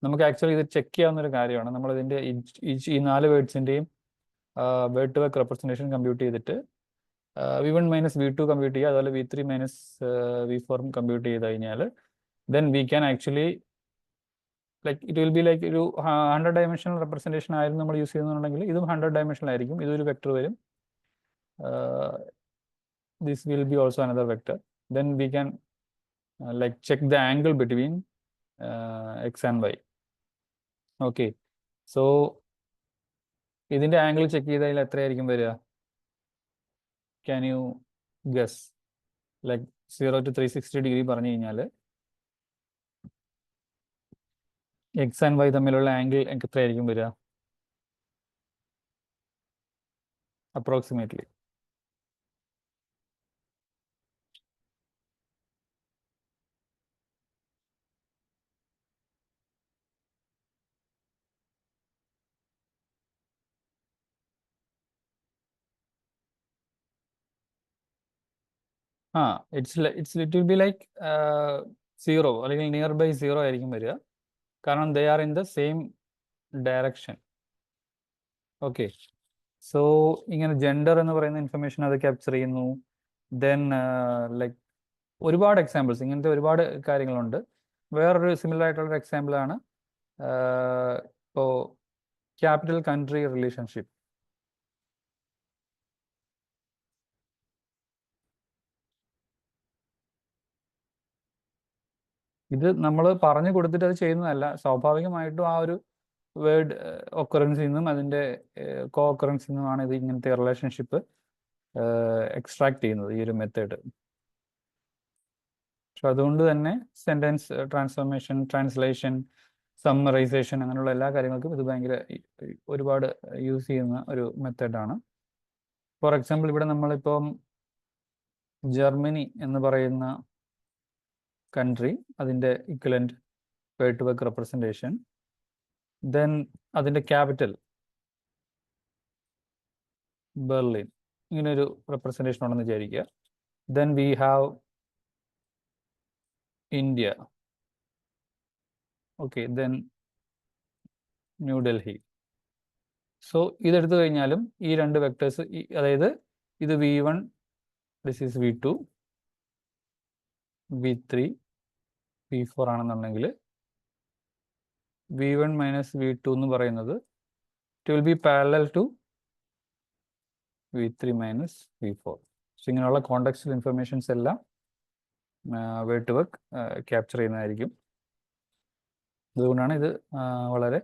നമുക്ക് ആക്ച്വലി ഇത് ചെക്ക് ചെയ്യാവുന്ന ഒരു കാര്യമാണ്. നമ്മൾ ഇതിൻ്റെ ഈ 4 വേർഡ്സിൻ്റെയും word to vec representation compute ചെയ്തിട്ട് v1 മൈനസ് v2 കമ്പ്യൂട്ട് ചെയ്യുക, അതുപോലെ v3 മൈനസ് v4 കമ്പ്യൂട്ട് ചെയ്ത് കഴിഞ്ഞാൽ then we can actually like it will be like ഒരു 100 ഡയമെൻഷണൽ റെപ്രസെൻറ്റേഷൻ ആയിരുന്നു നമ്മൾ യൂസ് ചെയ്യുന്നുണ്ടെങ്കിൽ ഇതും 100 ഡയമെൻഷണൽ ആയിരിക്കും. ഇതൊരു വെക്ടർ വരും, this will be also another vector. Then we can like check the angle between x and y. Okay, so ഇതിൻ്റെ angle check ചെയ്താൽ എത്രയായിരിക്കും വരിക? Can you guess? Like 0 to 360 degree പറഞ്ഞു കഴിഞ്ഞാൽ എക്സ് ആൻഡ് വൈ തമ്മിലുള്ള angle എത്രയായിരിക്കും വരിക approximately? it will be like 0 അല്ലെങ്കിൽ നിയർ ബൈ 0 ആയിരിക്കും വരിക, കാരണം they are in the same direction. Okay, so ഇങ്ങനെ ജെൻഡർ എന്ന് പറയുന്ന ഇൻഫർമേഷൻ അത് ക്യാപ്ചർ ചെയ്യുന്നു. ദെൻ ലൈക്ക് ഒരുപാട് എക്സാമ്പിൾസ്, ഇങ്ങനത്തെ ഒരുപാട് കാര്യങ്ങളുണ്ട്. വേറൊരു സിമിലർ ആയിട്ടുള്ളൊരു എക്സാമ്പിളാണ് ഇപ്പോൾ ക്യാപിറ്റൽ കൺട്രി റിലേഷൻഷിപ്പ്. ഇത് നമ്മൾ പറഞ്ഞു കൊടുത്തിട്ട് അത് ചെയ്യുന്നതല്ല, സ്വാഭാവികമായിട്ടും ആ ഒരു വേർഡ് ഒക്കറൻസിൽ നിന്നും അതിൻ്റെ കോ ഒക്കറൻസിൽ നിന്നുമാണ് ഇത് ഇങ്ങനത്തെ റിലേഷൻഷിപ്പ് എക്സ്ട്രാക്ട് ചെയ്യുന്നത്, ഈ ഒരു മെത്തേഡ്. പക്ഷെ അതുകൊണ്ട് തന്നെ സെൻറ്റൻസ് ട്രാൻസ്ഫോർമേഷൻ, ട്രാൻസ്ലേഷൻ, സമ്മറൈസേഷൻ അങ്ങനെയുള്ള എല്ലാ കാര്യങ്ങൾക്കും ഇത് ഭയങ്കര ഒരുപാട് യൂസ് ചെയ്യുന്ന ഒരു മെത്തേഡാണ്. ഫോർ എക്സാമ്പിൾ, ഇവിടെ നമ്മളിപ്പം ജർമ്മനി എന്ന് പറയുന്ന കൺട്രി, അതിൻ്റെ equivalent word to vec representation, then അതിൻ്റെ ക്യാപിറ്റൽ ബെർലിൻ, ഇങ്ങനൊരു റെപ്രസെൻറ്റേഷൻ ഉണ്ടെന്ന് വിചാരിക്കുക. Then we have India, okay, then New Delhi. So ഇതെടുത്തു കഴിഞ്ഞാലും ഈ രണ്ട് വെക്ടേഴ്സ്, അതായത് ഇത് v1, this is v2, v3, v4 ആണെന്നുണ്ടെങ്കിൽ v1 മൈനസ് v2 എന്ന് പറയുന്നത് it will be parallel to v3 minus v4. So ഇങ്ങനെയുള്ള കോണ്ടെക്സ്റ്റൽ ഇൻഫർമേഷൻസ് എല്ലാം വേർഡ് ടു വെക്ക് ക്യാപ്ചർ ചെയ്യുന്നതായിരിക്കും. അതുകൊണ്ടാണ് ഇത് വളരെ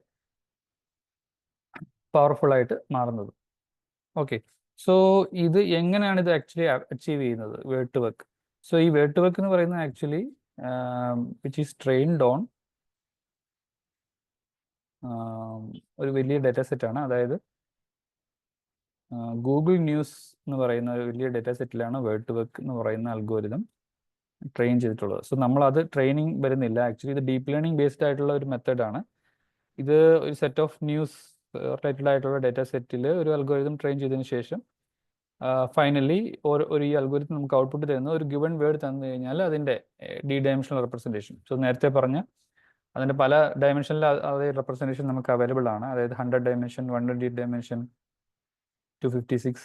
പവർഫുൾ ആയിട്ട് മാറുന്നത്. ഓക്കെ, സോ ഇത് എങ്ങനെയാണ് ഇത് ആക്ച്വലി അച്ചീവ് ചെയ്യുന്നത് വേർഡ് ടു വെക്ക്? സോ ഈ വേർഡ് ടു വെക്ക് എന്ന് പറയുന്നത് actually which is trained on ഒരു വലിയ ഡാറ്റാ സെറ്റ് ആണ്. അതായത് ഗൂഗിൾ ന്യൂസ് എന്ന് പറയുന്ന ഒരു വലിയ ഡാറ്റാ സെറ്റിലാണ് വേർഡ് ടു വെക്ക് എന്ന് പറയുന്ന അൽഗോരിതം ട്രെയിൻ ചെയ്തിട്ടുള്ളത്. സോ നമ്മളത് ട്രെയിനിങ് വരുന്നില്ല. ആക്ച്വലി ഇത് ഡീപ്പ് ലേണിംഗ് ബേസ്ഡ് ആയിട്ടുള്ള ഒരു മെത്തേഡാണ്. ഇത് ഒരു സെറ്റ് ഓഫ് ന്യൂസ് റിലേറ്റഡ് ആയിട്ടുള്ള ഡാറ്റാ സെറ്റിൽ ഒരു അൽഗോരിതം ട്രെയിൻ ചെയ്തതിന് ശേഷം ഫൈനലി ഒരു ഈ അൽഗോരിതം നമുക്ക് ഔട്ട്പുട്ട് തരുന്ന ഒരു ഗിവൺ വേർഡ് തന്നു കഴിഞ്ഞാൽ അതിൻ്റെ ഡി ഡയമെൻഷണൽ റെപ്രസെൻറ്റേഷൻ. സോ നേരത്തെ പറഞ്ഞ അതിൻ്റെ പല ഡയമെൻഷനിൽ അതേ റെപ്രസെൻറ്റേഷൻ നമുക്ക് അവൈലബിൾ ആണ്. അതായത് 100 ഡയമെൻഷൻ, 120 ഡയമെൻഷൻ, 256,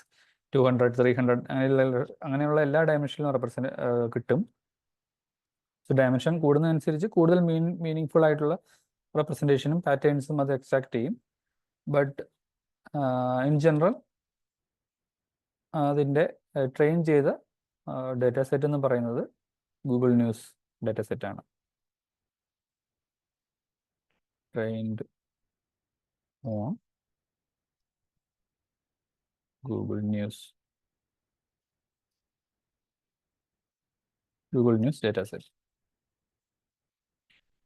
200, 300 അങ്ങനെയുള്ള എല്ലാ ഡയമെൻഷനിലും റെപ്രസെൻറ്റ് കിട്ടും. സോ ഡയമെൻഷൻ കൂടുന്നതനുസരിച്ച് കൂടുതൽ മീനിങ് ഫുൾ ആയിട്ടുള്ള റെപ്രസെൻറ്റേഷനും പാറ്റേൺസും അത് എക്സ്ട്രാക്ട് ചെയ്യും. ബട്ട് ഇൻ ജനറൽ അതിൻ്റെ ട്രെയിൻ ചെയ്ത ഡാറ്റാ സെറ്റ് എന്ന് പറയുന്നത് ഗൂഗിൾ ന്യൂസ് ഡാറ്റാ സെറ്റാണ്. Trained on Google news data set.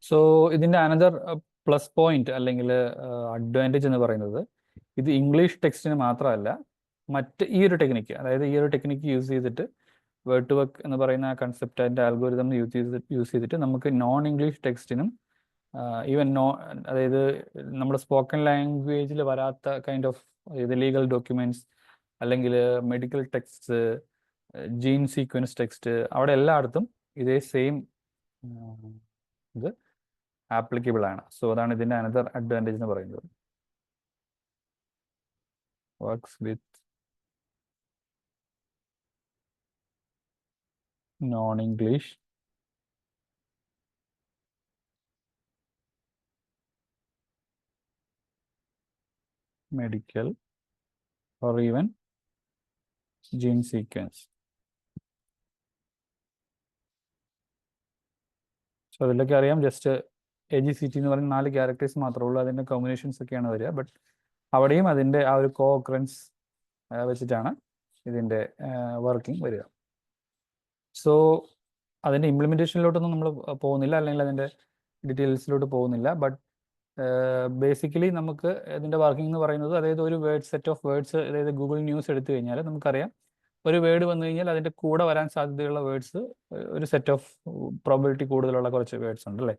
So ഇതിൻ്റെ അനദർ പ്ലസ് പോയിന്റ് അല്ലെങ്കിൽ അഡ്വാൻറ്റേജ് എന്ന് പറയുന്നത് ഇത് ഇംഗ്ലീഷ് ടെക്സ്റ്റിന് മാത്രമല്ല, മറ്റ് ഈ ഒരു ടെക്നിക്ക്, അതായത് ഈ ഒരു ടെക്നിക്ക് യൂസ് ചെയ്തിട്ട് വേർഡ് ടു വെക്ക് എന്ന് പറയുന്ന ആ കൺസെപ്റ്റ് അതിൻ്റെ ആൽഗോരിതം യൂസ് ചെയ്തിട്ട് നമുക്ക് നോൺ ഇംഗ്ലീഷ് ടെക്സ്റ്റിനും ഈവൻ അതായത് നമ്മുടെ സ്പോക്കൺ ലാംഗ്വേജിൽ വരാത്ത കൈൻഡ് ഓഫ് അതായത് ലീഗൽ ഡോക്യുമെന്റ്സ് അല്ലെങ്കിൽ medical text, gene sequence text, അവിടെ എല്ലായിടത്തും ഇതേ സെയിം ഇത് ആപ്ലിക്കബിൾ ആണ്. സോ അതാണ് ഇതിൻ്റെ അനദർ അഡ്വാൻറ്റേജ് എന്ന് പറയുന്നത്. Works with non English medical or even gene sequence. So അതിലൊക്കെ അറിയാം ജസ്റ്റ് AGCT എന്ന് പറയുന്ന 4 ക്യാരക്ടേഴ്സ് മാത്രമേ ഉള്ളൂ. അതിൻ്റെ കോമ്പിനേഷൻസ് ഒക്കെയാണ് വരിക. ബട്ട് അവിടെയും അതിൻ്റെ ആ ഒരു കോക്കറൻസ് വെച്ചിട്ടാണ് ഇതിൻ്റെ വർക്കിംഗ് വരിക. സോ അതിൻ്റെ ഇംപ്ലിമെൻറ്റേഷനിലോട്ടൊന്നും നമ്മൾ പോകുന്നില്ല, അല്ലെങ്കിൽ അതിൻ്റെ ഡീറ്റെയിൽസിലോട്ട് പോകുന്നില്ല. ബട്ട് ബേസിക്കലി നമുക്ക് ഇതിൻ്റെ വർക്കിംഗ് എന്ന് പറയുന്നത്, അതായത് ഒരു സെറ്റ് ഓഫ് വേർഡ്സ്, അതായത് ഗൂഗിൾ ന്യൂസ് എടുത്തു കഴിഞ്ഞാൽ നമുക്കറിയാം ഒരു വേർഡ് വന്നു കഴിഞ്ഞാൽ അതിൻ്റെ കൂടെ വരാൻ സാധ്യതയുള്ള വേർഡ്സ് ഒരു സെറ്റ് ഓഫ് പ്രോബിലിറ്റി കൂടുതലുള്ള കുറച്ച് വേർഡ്സ് ഉണ്ട് അല്ലേ.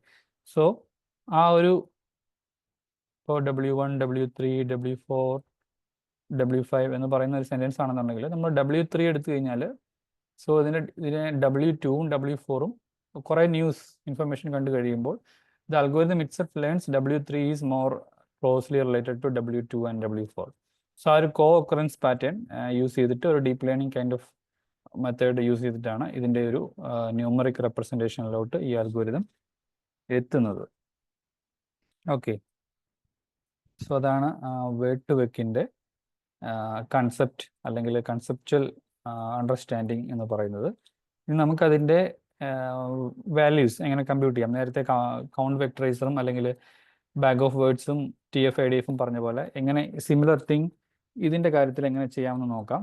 സോ ആ ഒരു ഇപ്പോൾ W1, W3, W4, W5 എന്ന് പറയുന്ന ഒരു സെൻറ്റൻസ് ആണെന്നുണ്ടെങ്കിൽ നമ്മൾ W3 എടുത്തു കഴിഞ്ഞാൽ സോ ഇതിനെ W2ഉം W4ഉം കുറേ ന്യൂസ് ഇൻഫർമേഷൻ കണ്ടു കഴിയുമ്പോൾ the algorithm itself learns W3 is more closely related to W2 and W4. So ആ ഒരു co-occurrence pattern യൂസ് ചെയ്തിട്ട് ഒരു deep learning kind of method use ചെയ്തിട്ടാണ് ഇതിൻ്റെ ഒരു ന്യൂമറിക് റെപ്രസെൻറ്റേഷനിലോട്ട് ഈ അൽഗോരിതം എത്തുന്നത്. ഓക്കെ, സോ അതാണ് വേർഡ് ടു വെക്കിൻ്റെ കൺസെപ്റ്റ് അല്ലെങ്കിൽ കൺസെപ്ച്വൽ അണ്ടർസ്റ്റാൻഡിങ് എന്ന് പറയുന്നത്. ഇനി നമുക്കതിൻ്റെ വാല്യൂസ് എങ്ങനെ കമ്പ്യൂട്ട് ചെയ്യാം. നേരത്തെ കൗണ്ട് വെക്ടറൈസറും അല്ലെങ്കിൽ ബാഗ് ഓഫ് വേർഡ്സും TF-IDFും പറഞ്ഞ പോലെ എങ്ങനെ സിമിലർ തിങ് ഇതിൻ്റെ കാര്യത്തിൽ എങ്ങനെ ചെയ്യാമെന്ന് നോക്കാം.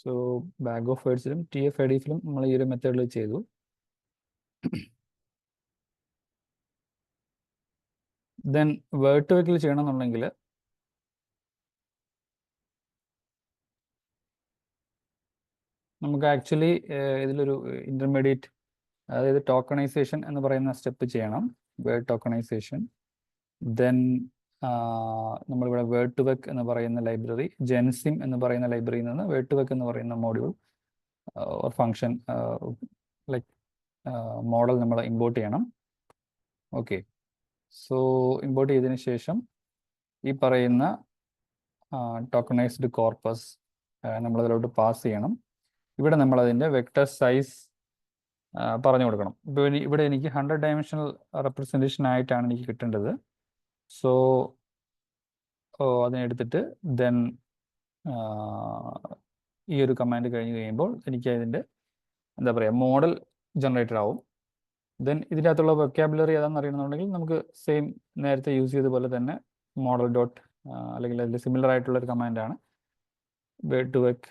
സോ ബാഗ് ഓഫ് വേർഡ്സിലും TF-IDFിലും നമ്മൾ ഈ ഒരു മെത്തേഡിൽ ചെയ്തു. ദെൻ വേർഡ് ടു വെക്കിൽ ചെയ്യണമെന്നുണ്ടെങ്കിൽ നമുക്ക് ആക്ച്വലി ഇതിലൊരു ഇൻ്റർമീഡിയറ്റ്, അതായത് ടോക്കണൈസേഷൻ എന്ന് പറയുന്ന സ്റ്റെപ്പ് ചെയ്യണം. Word tokenisation. ദെൻ നമ്മളിവിടെ വേർഡ് ടു വെക്ക് എന്ന് പറയുന്ന ലൈബ്രറി, ജെൻസിം എന്ന് പറയുന്ന ലൈബ്രറിയിൽ നിന്ന് വേർഡ് ടു വെക്ക് എന്ന് പറയുന്ന module or function like model നമ്മൾ ഇമ്പോർട്ട് ചെയ്യണം. ഓക്കെ, സോ ഇമ്പോർട്ട് ചെയ്തതിന് ശേഷം ഈ പറയുന്ന ടോക്കണൈസ്ഡ് കോർപ്പസ് നമ്മളതിലോട്ട് പാസ് ചെയ്യണം. ഇവിടെ നമ്മളതിൻ്റെ വെക്ടർ സൈസ് പറഞ്ഞു കൊടുക്കണം. ഇപ്പോൾ ഇവിടെ എനിക്ക് 100 ഡയമെൻഷണൽ റെപ്രസെൻറ്റേഷൻ ആയിട്ടാണ് എനിക്ക് കിട്ടേണ്ടത്. സോ അതിനെടുത്തിട്ട് ദെൻ ഈ ഒരു കമാൻഡ് കഴിഞ്ഞ് കഴിയുമ്പോൾ എനിക്ക് അതിൻ്റെ എന്താ പറയുക മോഡൽ ജനറേറ്റഡ് ആവും. ദെൻ ഇതിൻ്റെ അകത്തുള്ള വൊക്കാബുലറി ഏതാണെന്ന് അറിയണമെന്നുണ്ടെങ്കിൽ നമുക്ക് സെയിം നേരത്തെ യൂസ് ചെയ്ത പോലെ തന്നെ മോഡൽ ഡോട്ട് അല്ലെങ്കിൽ അതിൽ സിമിലർ ആയിട്ടുള്ള ഒരു കമാൻഡാണ് word to vec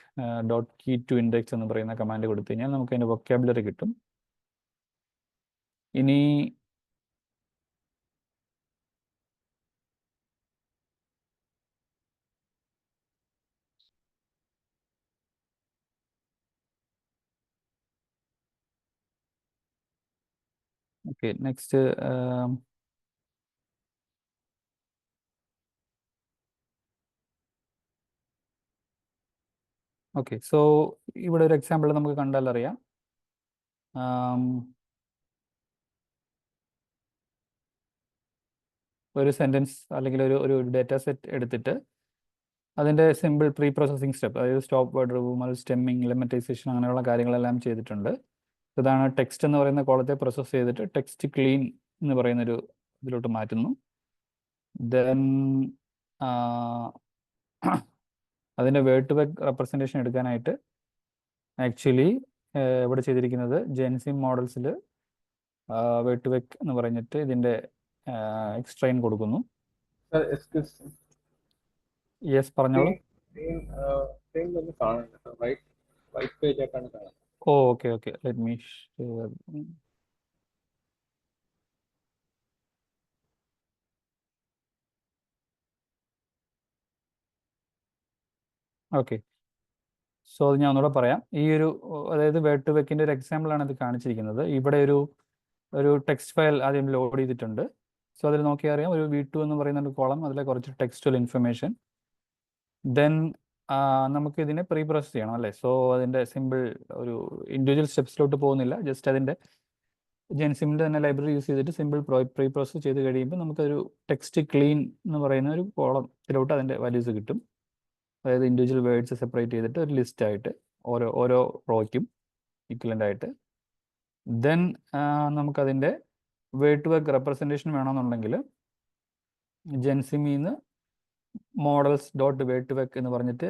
dot key to index എന്ന് പറയുന്ന കമാൻഡ് കൊടുത്തു കഴിഞ്ഞാൽ നമുക്ക് അതിൻ്റെ വൊക്കാബുലറി കിട്ടും. ഇനി ഓക്കെ നെക്സ്റ്റ് ഓക്കെ സോ ഇവിടെ ഒരു എക്സാമ്പിൾ നമുക്ക് കണ്ടാൽ അറിയാം. ഒരു സെൻറ്റൻസ് അല്ലെങ്കിൽ ഒരു ഡാറ്റ സെറ്റ് എടുത്തിട്ട് അതിൻ്റെ സിമ്പിൾ പ്രീ പ്രോസസ്സിംഗ് സ്റ്റെപ്പ്, അതായത് സ്റ്റോപ്പ് വേർഡ് റിമൂവൽ, സ്റ്റെമ്മിങ്, ലെമറ്റൈസേഷൻ അങ്ങനെയുള്ള കാര്യങ്ങളെല്ലാം ചെയ്തിട്ടുണ്ട്. ഇതാണ് ടെക്സ്റ്റ് എന്ന് പറയുന്ന കോളത്തെ പ്രോസസ്സ് ചെയ്തിട്ട് ടെക്സ്റ്റ് ക്ലീൻ എന്ന് പറയുന്നൊരു ഇതിലോട്ട് മാറ്റുന്നു. ദെൻ അതിൻ്റെ വേർഡ് ടു വെക് റെപ്രസെൻറ്റേഷൻ എടുക്കാനായിട്ട് ആക്ച്വലി ഇവിടെ ചെയ്തിരിക്കുന്നത് ജെൻസിം മോഡൽസിൽ വേർഡ് ടു വെക് എന്ന് പറഞ്ഞിട്ട് ഇതിൻ്റെ എക്സ്ട്രെയിൻ കൊടുക്കുന്നു. യെസ് പറഞ്ഞോളൂ. Oh okay okay let me share. Okay so അത് ഞാൻ ഒന്നുകൂടെ പറയാം. ഈ ഒരു അതായത് വേർഡ് ടു വെക്കിൻ്റെ ഒരു എക്സാമ്പിളാണ് ഇത് കാണിച്ചിരിക്കുന്നത്. ഇവിടെ ഒരു ടെക്സ്റ്റ് ഫയൽ ആദ്യം ലോഡ് ചെയ്തിട്ടുണ്ട്. സോ അതിൽ നോക്കിയാൽ അറിയാം ഒരു V2 എന്ന് പറയുന്ന ഒരു കോളം, അതിലെ കുറച്ച് ടെക്സ്റ്റുവൽ ഇൻഫർമേഷൻ. ദെൻ നമുക്ക് ഇതിനെ പ്രീ പ്രോസസ് ചെയ്യണം അല്ലേ. സോ അതിൻ്റെ സിമ്പിൾ ഒരു ഇൻഡിവിജ്വൽ സ്റ്റെപ്സിലോട്ട് പോകുന്നില്ല, ജസ്റ്റ് അതിൻ്റെ ജെൻസിമിൻ്റെ തന്നെ ലൈബ്രറി യൂസ് ചെയ്തിട്ട് സിമ്പിൾ പ്രീ പ്രോസസ് ചെയ്ത് കഴിയുമ്പോൾ നമുക്കൊരു ടെക്സ്റ്റ് ക്ലീൻ എന്ന് പറയുന്ന ഒരു കോളത്തിലോട്ട് അതിൻ്റെ വാല്യൂസ് കിട്ടും. അതായത് ഇൻഡിവിജ്വൽ വേർഡ്സ് സെപ്പറേറ്റ് ചെയ്തിട്ട് ഒരു ലിസ്റ്റ് ആയിട്ട് ഓരോ റോയ്ക്കും ഇക്വലൻ്റ് ആയിട്ട്. ദെൻ നമുക്കതിൻ്റെ വേർഡ് ടു വെക് റെപ്രസെൻറ്റേഷൻ വേണമെന്നുണ്ടെങ്കിൽ ജെൻസിമിന്ന് models dot word to vec എന്ന് പറഞ്ഞിട്ട്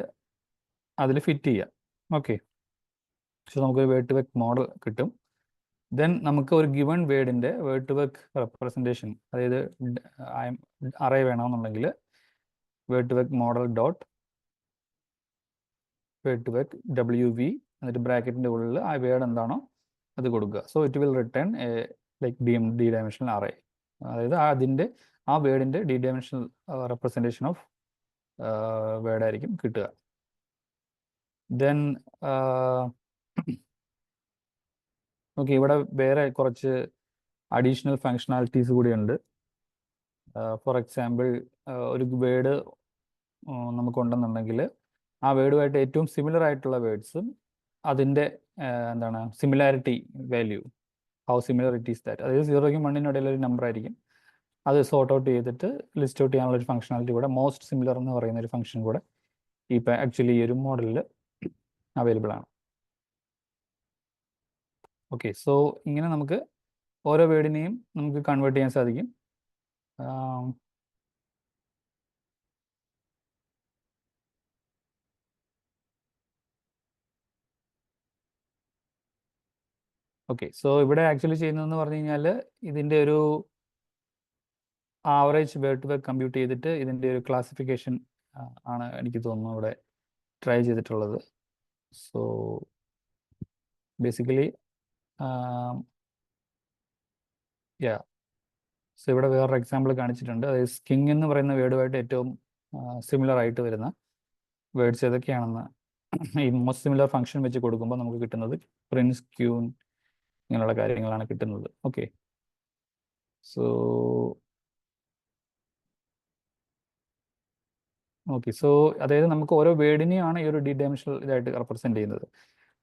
അതിൽ ഫിറ്റ് ചെയ്യാം. ഓക്കെ സോ നമുക്കൊരു വേർഡ് ടു വെക് മോഡൽ കിട്ടും. ദെൻ നമുക്ക് ഒരു ഗിവൺ വേർഡിൻ്റെ വേർഡ് ടു വെക് റെപ്രസെൻറ്റേഷൻ, അതായത് അറേ വേണമെന്നുണ്ടെങ്കിൽ word to vec model dot word to vec WV എന്നിട്ട് ബ്രാക്കറ്റിൻ്റെ ഉള്ളിൽ ആ വേർഡ് എന്താണോ അത് കൊടുക്കുക. So it will return like D dimensional array, അതായത് ആ വേർഡിൻ്റെ D dimensional representation of word ആയിരിക്കും കിട്ടുക. ദെൻ ഓക്കെ ഇവിടെ വേറെ കുറച്ച് അഡീഷണൽ ഫങ്ഷണാലിറ്റീസ് കൂടിയുണ്ട്. ഫോർ എക്സാമ്പിൾ ഒരു വേർഡ് നമുക്കുണ്ടെന്നുണ്ടെങ്കിൽ ആ വേർഡുമായിട്ട് ഏറ്റവും സിമിലർ ആയിട്ടുള്ള വേർഡ്സും അതിൻ്റെ എന്താണ് similarity value, how similar it is that, അതായത് 0ക്കും 1നും ഇടയിൽ ഒരു നമ്പർ ആയിരിക്കും. അത് സോർട്ട് ഔട്ട് ചെയ്തിട്ട് ലിസ്റ്റ് ഔട്ട് ചെയ്യാനുള്ള ഒരു ഫംഗ്ഷനാലിറ്റി കൂടെ മോസ്റ്റ് സിമിലർ എന്ന് പറയുന്ന ഒരു ഫംഗ്ഷൻ കൂടെ ഇപ്പം ആക്ച്വലി ഈ ഒരു മോഡലിൽ അവൈലബിൾ ആണ്. ഓക്കെ സോ ഇങ്ങനെ നമുക്ക് ഓരോ വേർഡിനെയും നമുക്ക് കൺവേർട്ട് ചെയ്യാൻ സാധിക്കും. ഓക്കെ സോ ഇവിടെ ആക്ച്വലി ചെയ്യുന്നതെന്ന് പറഞ്ഞു കഴിഞ്ഞാൽ ഇതിൻ്റെ ഒരു average word to vec compute ചെയ്തിട്ട് ഇതിൻ്റെ ഒരു ക്ലാസിഫിക്കേഷൻ ആണ് എനിക്ക് തോന്നുന്നു ഇവിടെ ട്രൈ ചെയ്തിട്ടുള്ളത്. സോ ബേസിക്കലി യാ സോ ഇവിടെ വേറൊരു എക്സാമ്പിൾ കാണിച്ചിട്ടുണ്ട്. അതായത് സ്കിങ് എന്ന് പറയുന്ന വേർഡുമായിട്ട് ഏറ്റവും സിമിലർ ആയിട്ട് വരുന്ന വേർഡ്സ് ഏതൊക്കെയാണെന്ന് ഈ മോസ്റ്റ് സിമിലർ ഫംഗ്ഷൻ വെച്ച് കൊടുക്കുമ്പോൾ നമുക്ക് കിട്ടുന്നത് പ്രിൻസ്, ക്യൂൻ ഇങ്ങനെയുള്ള കാര്യങ്ങളാണ് കിട്ടുന്നത്. ഓക്കെ സോ ഓക്കെ സോ അതായത് നമുക്ക് ഓരോ വേർഡിനെയാണ് ഈ ഒരു ഡി ഡയമെൻഷണൽ ഇതായിട്ട് റെപ്രസെൻറ്റ് ചെയ്യുന്നത്.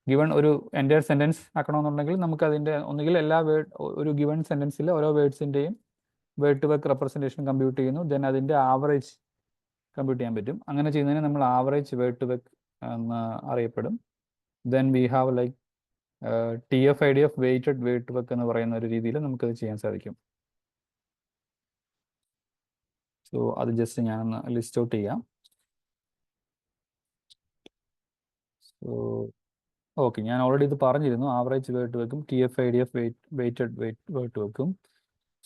ഗിവൺ ഒരു എൻ്റയർ സെൻറ്റൻസ് ആക്കണമെന്നുണ്ടെങ്കിൽ നമുക്ക് അതിൻ്റെ ഒന്നുകിൽ എല്ലാ ഒരു ഗിവൺ സെൻറ്റൻസിലെ ഓരോ വേർഡ്സിൻ്റെയും word to vec representation compute ചെയ്യുന്നു. ദെൻ അതിൻ്റെ ആവറേജ് കമ്പ്യൂട്ട് ചെയ്യാൻ പറ്റും. അങ്ങനെ ചെയ്യുന്നതിന് നമ്മൾ ആവറേജ് വേർഡ് ടു വെക് എന്ന് അറിയപ്പെടും. Then we have like TF-ID of weighted word to vec എന്ന് പറയുന്ന ഒരു രീതിയിൽ നമുക്കത് ചെയ്യാൻ സാധിക്കും. സോ അത് ജസ്റ്റ് ഞാനൊന്ന് ലിസ്റ്റ് ഔട്ട് ചെയ്യാം. സോ ഓക്കെ, ഞാൻ ഓൾറെഡി ഇത് പറഞ്ഞിരുന്നു. ആവറേജ് വേർഡ് വെക്കും, TF-IDF വെയിറ്റഡ് വേർഡ് വെക്കും.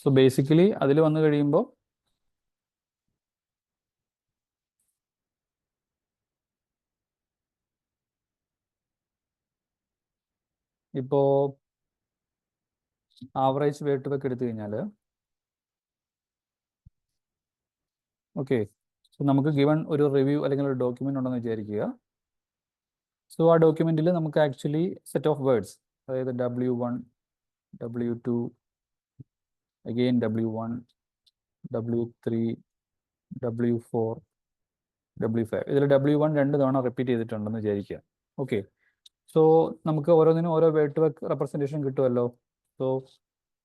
സോ ബേസിക്കലി അതിൽ വന്നു കഴിയുമ്പോൾ ഇപ്പോൾ ആവറേജ് വേർഡ് വെക്ക് എടുത്തു കഴിഞ്ഞാൽ ഓക്കെ, സോ നമുക്ക് ഗിവൺ ഒരു റിവ്യൂ അല്ലെങ്കിൽ ഒരു ഡോക്യുമെൻ്റ് ഉണ്ടെന്ന് വിചാരിക്കുക. സോ ആ ഡോക്യുമെൻറ്റിൽ നമുക്ക് ആക്ച്വലി സെറ്റ് ഓഫ് വേർഡ്സ്, അതായത് W1, W2, again W1, W3, W4, W5. ഇതിൽ W1 2 തവണ റിപ്പീറ്റ് ചെയ്തിട്ടുണ്ടെന്ന് വിചാരിക്കുക. ഓക്കെ, സോ നമുക്ക് ഓരോന്നിനും ഓരോ വേർഡ് ടു വെക്ക് റെപ്രസെൻറ്റേഷൻ കിട്ടുമല്ലോ. സോ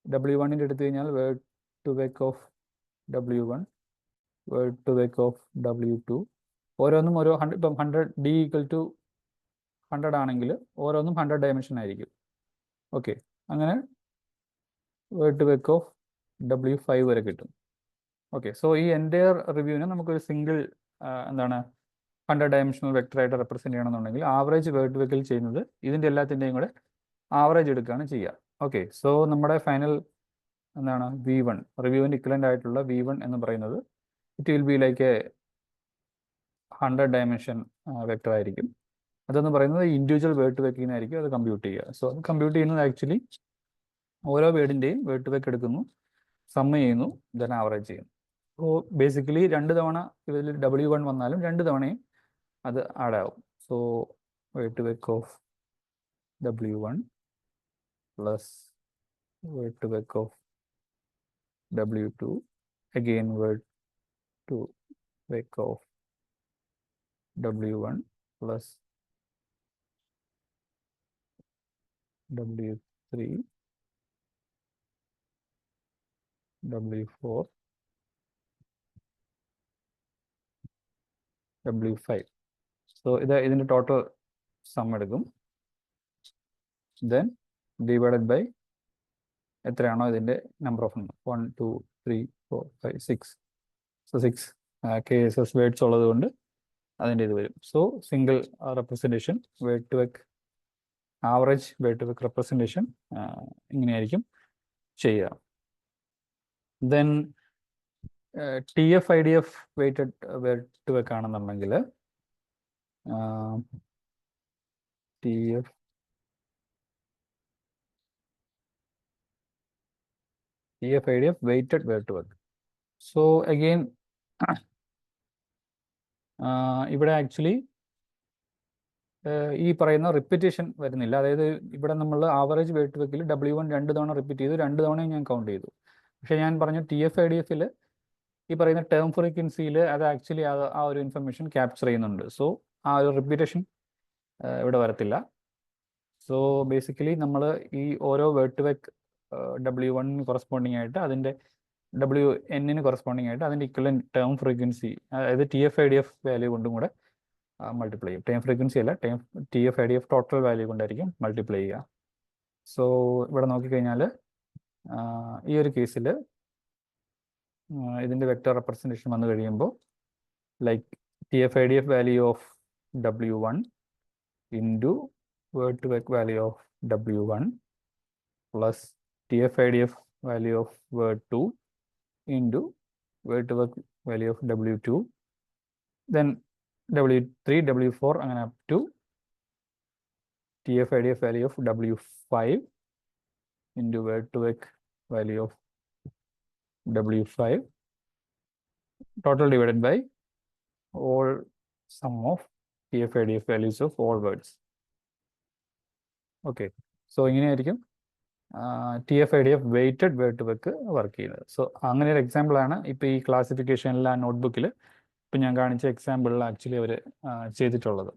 W1 എടുത്തു കഴിഞ്ഞാൽ word to vec of W1, word to vec of W2, ഓരോന്നും ഓരോ 100. ഇപ്പം 100 D = 100 ആണെങ്കിൽ ഓരോന്നും 100 ഡയമെൻഷൻ ആയിരിക്കും. ഓക്കെ, അങ്ങനെ word to vec of W5 വരെ കിട്ടും. ഓക്കെ, സോ ഈ എൻ്റയർ റിവ്യൂവിന് നമുക്കൊരു സിംഗിൾ എന്താണ് 100 ഡയമെൻഷണൽ വെക്ടറായിട്ട് റെപ്രസെൻറ്റ് ചെയ്യണമെന്നുണ്ടെങ്കിൽ ആവറേജ് വേർഡ് വെക്കിൽ ചെയ്യുന്നത് ഇതിൻ്റെ എല്ലാത്തിൻ്റെയും കൂടെ ആവറേജ് എടുക്കുകയാണ് ചെയ്യുക. ഓക്കെ, സോ നമ്മുടെ ഫൈനൽ എന്താണ് V1, റിവ്യൂവിൻ്റെ ഇക്വലൻ്റ് ആയിട്ടുള്ള V1 എന്ന് പറയുന്നത് it will be like A 100 dimension vector ആയിരിക്കും. അതെന്ന് പറയുന്നത് ഇൻഡിവിജ്വൽ വേർഡ് വെക്കിൽ നിന്നായിരിക്കും അത് കമ്പ്യൂട്ട് ചെയ്യുക. സോ അത് കമ്പ്യൂട്ട് ചെയ്യുന്നത് ആക്ച്വലി ഓരോ വേർഡിൻ്റെയും വേർഡ് വെക്ക് എടുക്കുന്നു, സം ചെയ്യുന്നു, ദെൻ ആവറേജ് ചെയ്യുന്നു. സോ ബേസിക്കലി 2 തവണ ഇതിൽ W1 വന്നാലും 2 തവണയും അത് ആഡ് ആവും. So word vec of W1 plus word vec of W2, again word to vec of W1 plus W3, W4, W5. So ഇതിൻ്റെ ടോട്ടൽ സം എടുക്കും, ദെൻ ഡിവൈഡഡ് ബൈ എത്രയാണോ ഇതിൻ്റെ number of 1, 2, 3, 4, 5, 6. So 6 cases words ഉള്ളത് കൊണ്ട് അതിൻ്റെ ഇത് വരും. So single representation word to vec, average word to vec representation ഇങ്ങനെയായിരിക്കും ചെയ്യുക. Then TF-IDF weighted word to വെക്ക് ആണെന്നുണ്ടെങ്കിൽ TF-IDF വെയിറ്റഡ് വേർഡ് ടു വെക്ക്. സോ അഗെയിൻ ഇവിടെ ആക്ച്വലി ഈ പറയുന്ന റിപ്പീറ്റേഷൻ വരുന്നില്ല. അതായത് ഇവിടെ നമ്മൾ ആവറേജ് വേർഡ് ടു വെക്കിൽ W1 2 തവണ റിപ്പീറ്റ് ചെയ്തു, 2 തവണയും ഞാൻ കൗണ്ട് ചെയ്തു. പക്ഷേ ഞാൻ പറഞ്ഞു TF-IDF-ൽ ഈ പറയുന്ന ടേം ഫ്രീക്വൻസിയിൽ അത് ആക്ച്വലി ആ ഒരു ഇൻഫർമേഷൻ ക്യാപ്ചർ ചെയ്യുന്നുണ്ട്. സോ ആ ഒരു റിപ്പീറ്റേഷൻ ഇവിടെ വരത്തില്ല. സോ ബേസിക്കലി നമ്മൾ ഈ ഓരോ വേർഡ് ടു വെക്ക് W1 കൊറസ്പോണ്ടിങ് ആയിട്ട് അതിൻ്റെ WN കൊറസ്പോണ്ടിങ് ആയിട്ട് അതിൻ്റെ ഇക്വലൻ്റ് ടേം ഫ്രീക്വൻസി, അതായത് TF-IDF വാല്യൂ കൊണ്ടും കൂടെ മൾട്ടിപ്ലൈ ചെയ്യും. ടേം ഫ്രീക്വൻസി അല്ല, TF-IDF ടോട്ടൽ വാല്യൂ കൊണ്ടായിരിക്കും മൾട്ടിപ്ലൈ ചെയ്യുക. സോ ഇവിടെ നോക്കിക്കഴിഞ്ഞാൽ ഈ ഒരു കേസിൽ ഇതിൻ്റെ വെക്ടർ റെപ്രസെൻറ്റേഷൻ വന്നു കഴിയുമ്പോൾ like TF-IDF value of W1 into word to vec value of W1 plus TF-IDF value of word 2 into word to vec value of W2, then W3, W4 അങ്ങനെ up to TF-IDF value of W5 into word to vec value of W5 total divided by all sum of TF-IDF values of all words. Okay, so ഇങ്ങനെയായിരിക്കും TF-IDF weighted word to വെക്ക് work ചെയ്യുന്നത്. So അങ്ങനെ ഒരു എക്സാമ്പിളാണ് ഇപ്പോൾ ഈ ക്ലാസിഫിക്കേഷനിൽ ആ നോട്ട്ബുക്കിൽ ഇപ്പം ഞാൻ കാണിച്ച എക്സാമ്പിളിൽ ആക്ച്വലി അവർ ചെയ്തിട്ടുള്ളത്.